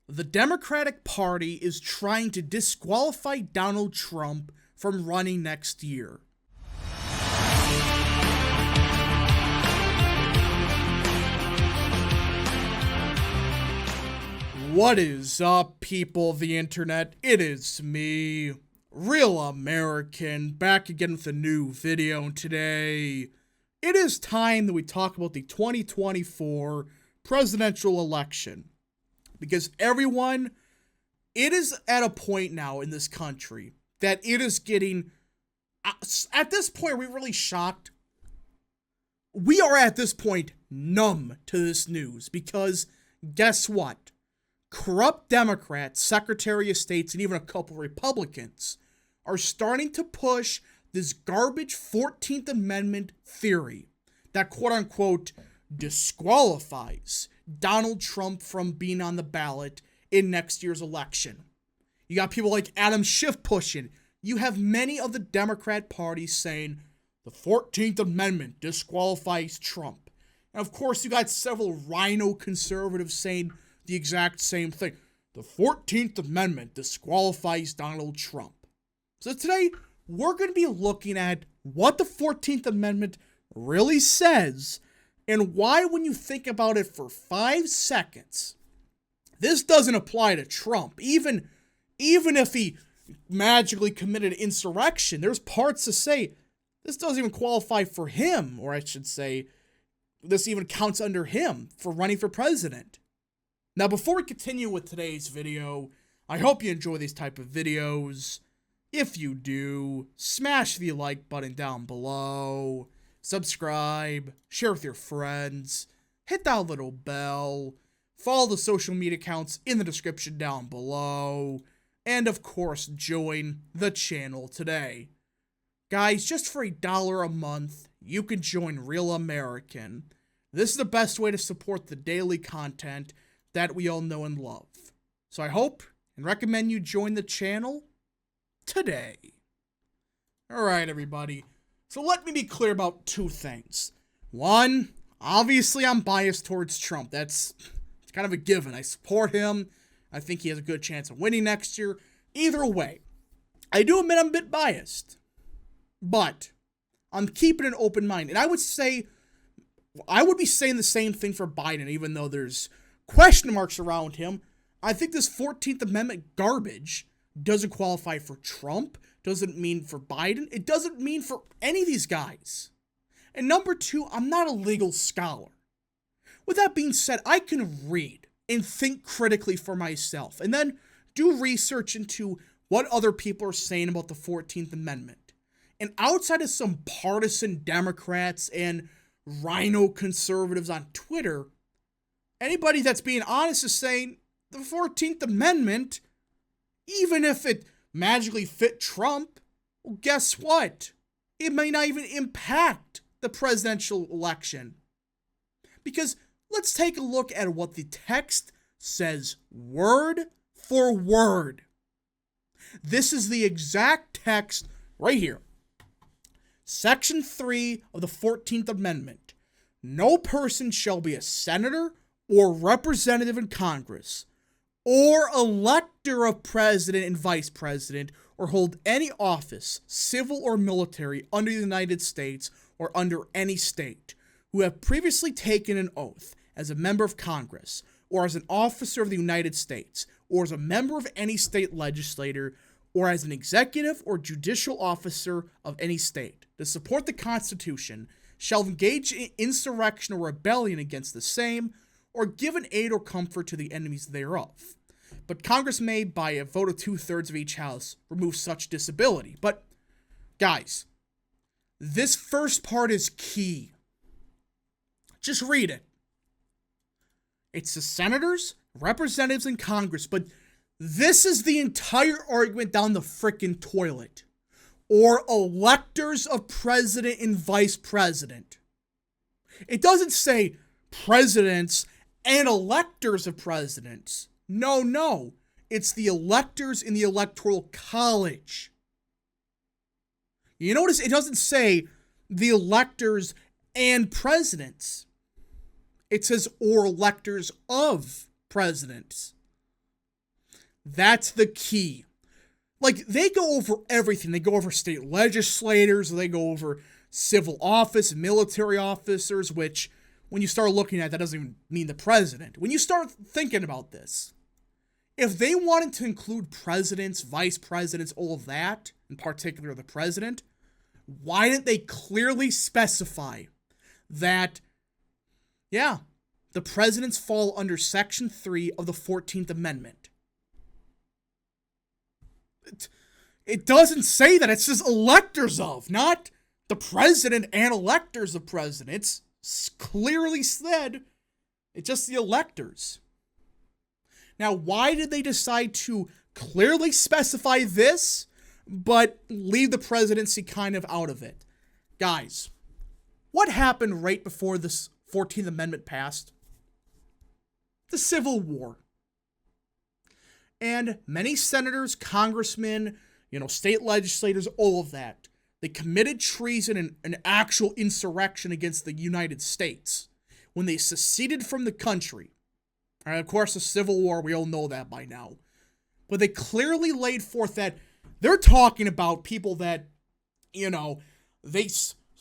The Democratic Party is trying to disqualify Donald Trump from running next year. What is up, people of the internet? It is me, Real American, back again with a new video, and today it is time that we talk about the 2024 presidential election. Because everyone, it is at a point now in this country that it is getting, at this point, are we really shocked? We are at this point numb to this news because guess what? Corrupt Democrats, Secretary of States, and even a couple Republicans are starting to push this garbage 14th Amendment theory that quote-unquote disqualifies Donald Trump from being on the ballot in next year's election. You got people like Adam Schiff pushing. You have many of the Democrat Party saying the 14th Amendment disqualifies Trump. And of course, you got several rhino conservatives saying the exact same thing. The 14th Amendment disqualifies Donald Trump. So today, we're going to be looking at what the 14th Amendment really says and why, when you think about it for 5 seconds, this doesn't apply to Trump. Even if he magically committed insurrection, there's parts to say this doesn't even qualify for him, or I should say, this even counts under him for running for president. Now, before we continue with today's video, I hope you enjoy these type of videos. If you do, smash the like button down below. Subscribe, share with your friends, hit that little bell, follow the social media accounts in the description down below, and of course, join the channel today. Guys, just for $1 a month, you can join Real American. This is the best way to support the daily content that we all know and love. So I hope and recommend you join the channel today. Alright, everybody. So let me be clear about 2 things. One, obviously I'm biased towards Trump. It's kind of a given. I support him. I think he has a good chance of winning next year. Either way, I do admit I'm a bit biased. But I'm keeping an open mind. And I would be saying the same thing for Biden, even though there's question marks around him. I think this 14th Amendment garbage doesn't qualify for Trump. Doesn't mean for Biden. It doesn't mean for any of these guys. And number 2, I'm not a legal scholar. With that being said, I can read and think critically for myself and then do research into what other people are saying about the 14th Amendment. And outside of some partisan Democrats and rhino conservatives on Twitter, anybody that's being honest is saying the 14th Amendment, even if it magically fit Trump, well, guess what? It may not even impact the presidential election. Because let's take a look at what the text says word for word. This is the exact text right here. Section 3 of the 14th Amendment. No person shall be a senator or representative in Congress, or elector of president and vice president, or hold any office, civil or military, under the United States or under any state, who have previously taken an oath as a member of Congress, or as an officer of the United States, or as a member of any state legislature, or as an executive or judicial officer of any state, to support the Constitution, shall engage in insurrection or rebellion against the same, or give an aid or comfort to the enemies thereof. But Congress may, by a vote of 2/3 of each house, remove such disability. But, guys, this first part is key. Just read it. It's the senators, representatives, and Congress, but this is the entire argument down the frickin' toilet. Or electors of president and vice president. It doesn't say presidents and electors of presidents. No. It's the electors in the Electoral College. You notice it doesn't say the electors and presidents. It says or electors of presidents. That's the key. Like, they go over everything. They go over state legislators, they go over civil office, military officers, which, when you start looking at that, doesn't even mean the president. When you start thinking about this, if they wanted to include presidents, vice presidents, all of that, in particular the president, why didn't they clearly specify that, yeah, the presidents fall under Section 3 of the 14th Amendment? It doesn't say that. It says electors of, not the president and electors of presidents. It's clearly said it's just the electors. Now, why did they decide to clearly specify this, but leave the presidency kind of out of it? Guys, what happened right before this 14th Amendment passed? The Civil War. And many senators, congressmen, state legislators, all of that, they committed treason and an actual insurrection against the United States when they seceded from the country. All right, of course, the Civil War, we all know that by now. But they clearly laid forth that they're talking about people that, they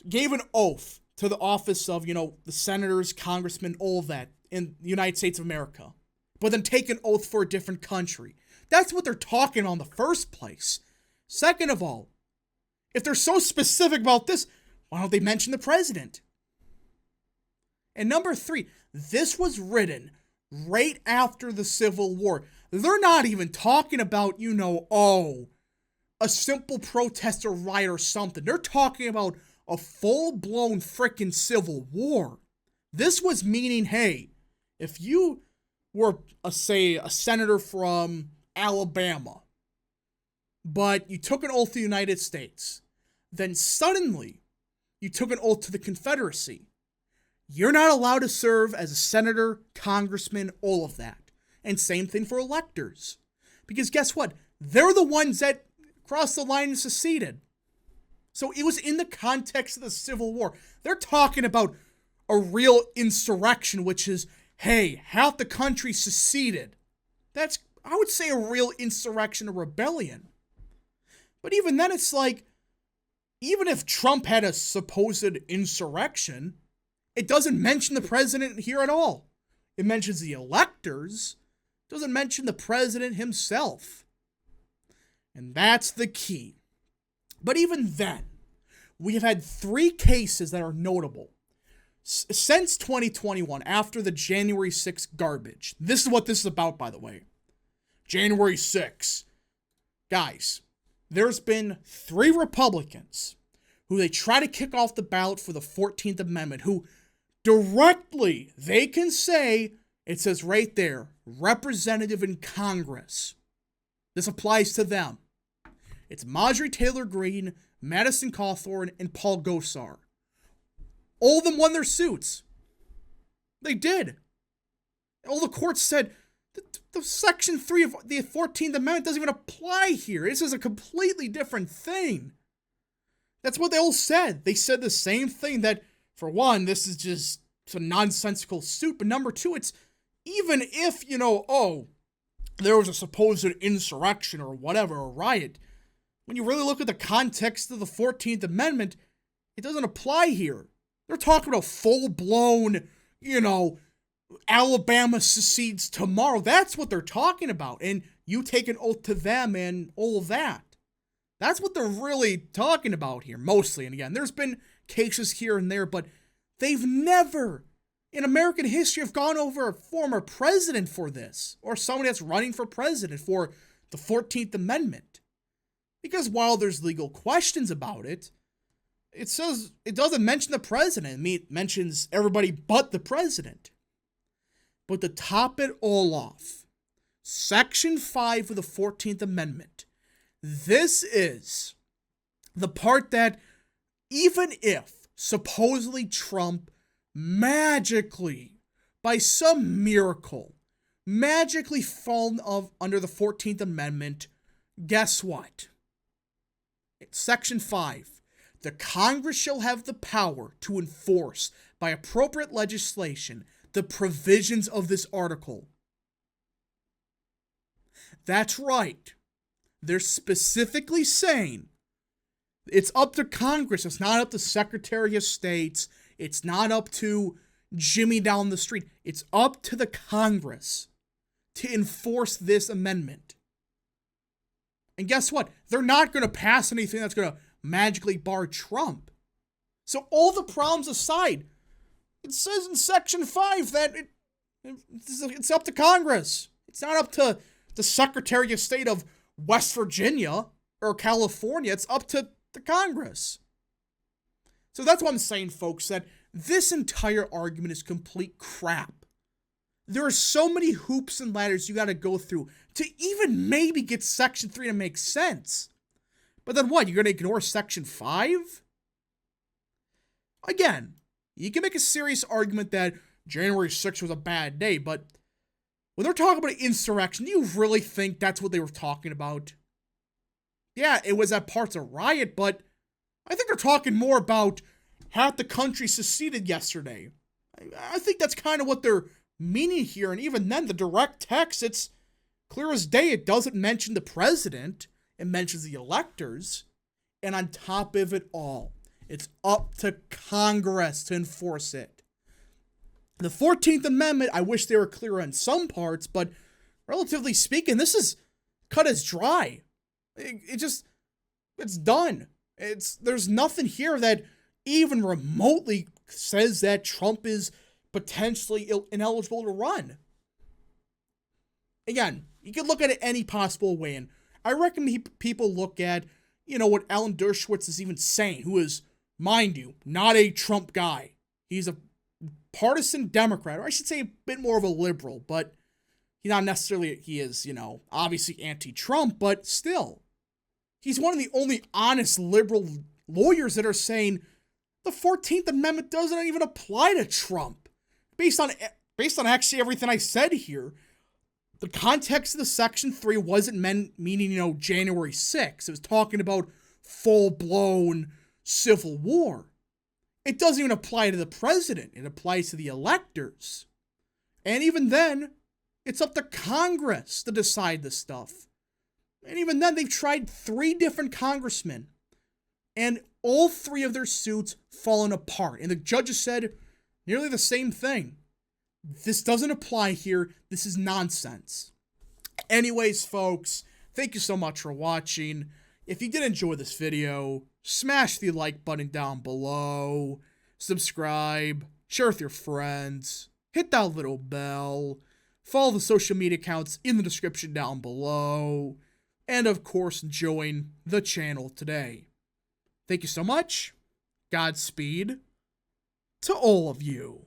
gave an oath to the office of, the senators, congressmen, all of that in the United States of America, but then take an oath for a different country. That's what they're talking about in the first place. Second of all, if they're so specific about this, why don't they mention the president? And number 3, this was written right after the Civil War. They're not even talking about, a simple protest or riot or something. They're talking about a full-blown frickin' Civil War. This was meaning, hey, if you were, a senator from Alabama, but you took an oath to the United States, then suddenly you took an oath to the Confederacy, you're not allowed to serve as a senator, congressman, all of that. And same thing for electors. Because guess what? They're the ones that crossed the line and seceded. So it was in the context of the Civil War. They're talking about a real insurrection, which is, hey, half the country seceded. That's, I would say, a real insurrection or rebellion. But even then, it's like, even if Trump had a supposed insurrection, it doesn't mention the president here at all. It mentions the electors. It doesn't mention the president himself. And that's the key. But even then, we have had 3 cases that are notable. Since 2021, after the January 6th garbage. This is what this is about, by the way. January 6th. Guys, there's been 3 Republicans who they try to kick off the ballot for the 14th Amendment, who directly, they can say, it says right there, representative in Congress. This applies to them. It's Marjorie Taylor Greene, Madison Cawthorn, and Paul Gosar. All of them won their suits. They did. All the courts said, the Section 3 of the 14th Amendment doesn't even apply here. This is a completely different thing. That's what they all said. They said the same thing, that, for one, this is just a nonsensical suit, but number 2, it's, even if, there was a supposed insurrection or whatever, a riot, when you really look at the context of the 14th Amendment, it doesn't apply here. They're talking about full-blown, Alabama secedes tomorrow. That's what they're talking about. And you take an oath to them and all of that. That's what they're really talking about here, mostly. And again, there's been cases here and there, but they've never, in American history, have gone over a former president for this, or somebody that's running for president for the 14th Amendment. Because while there's legal questions about it, it says it doesn't mention the president. It mentions everybody but the president. But to top it all off, Section 5 of the 14th Amendment, this is the part that, even if supposedly Trump magically, by some miracle, magically fallen under the 14th Amendment, guess what? It's Section 5. The Congress shall have the power to enforce, by appropriate legislation, the provisions of this article. That's right. They're specifically saying it's up to Congress. It's not up to Secretary of States. It's not up to Jimmy down the street. It's up to the Congress to enforce this amendment. And guess what? They're not going to pass anything that's going to magically bar Trump. So all the problems aside, it says in Section 5 that it's up to Congress. It's not up to the Secretary of State of West Virginia or California. It's up to the Congress. So that's what I'm saying, folks, that this entire argument is complete crap. There are so many hoops and ladders you got to go through to even maybe get Section 3 to make sense. But then what? You're going to ignore Section 5? Again, you can make a serious argument that January 6th was a bad day, but when they're talking about insurrection, do you really think that's what they were talking about? Yeah, it was at parts a riot, but I think they're talking more about half the country seceded yesterday. I think that's kind of what they're meaning here, and even then, the direct text, it's clear as day. It doesn't mention the president. It mentions the electors. And on top of it all, it's up to Congress to enforce it. The 14th Amendment, I wish they were clearer on some parts, but relatively speaking, this is cut as dry. It's done. There's nothing here that even remotely says that Trump is potentially ineligible to run. Again, you can look at it any possible way, and I recommend people look at, what Alan Dershowitz is even saying, who is, mind you, not a Trump guy. He's a partisan Democrat, or I should say a bit more of a liberal, but he is, obviously anti-Trump, but still. He's one of the only honest liberal lawyers that are saying the 14th Amendment doesn't even apply to Trump. Based on actually everything I said here, the context of the Section 3 wasn't meaning, January 6th. It was talking about full-blown civil war. It doesn't even apply to the president. It applies to the electors. And even then, it's up to Congress to decide this stuff. And even then, they've tried 3 different congressmen. And all 3 of their suits fallen apart. And the judges said nearly the same thing. This doesn't apply here. This is nonsense. Anyways, folks, thank you so much for watching. If you did enjoy this video, smash the like button down below, subscribe, share with your friends, hit that little bell, follow the social media accounts in the description down below, and of course, join the channel today. Thank you so much. Godspeed to all of you.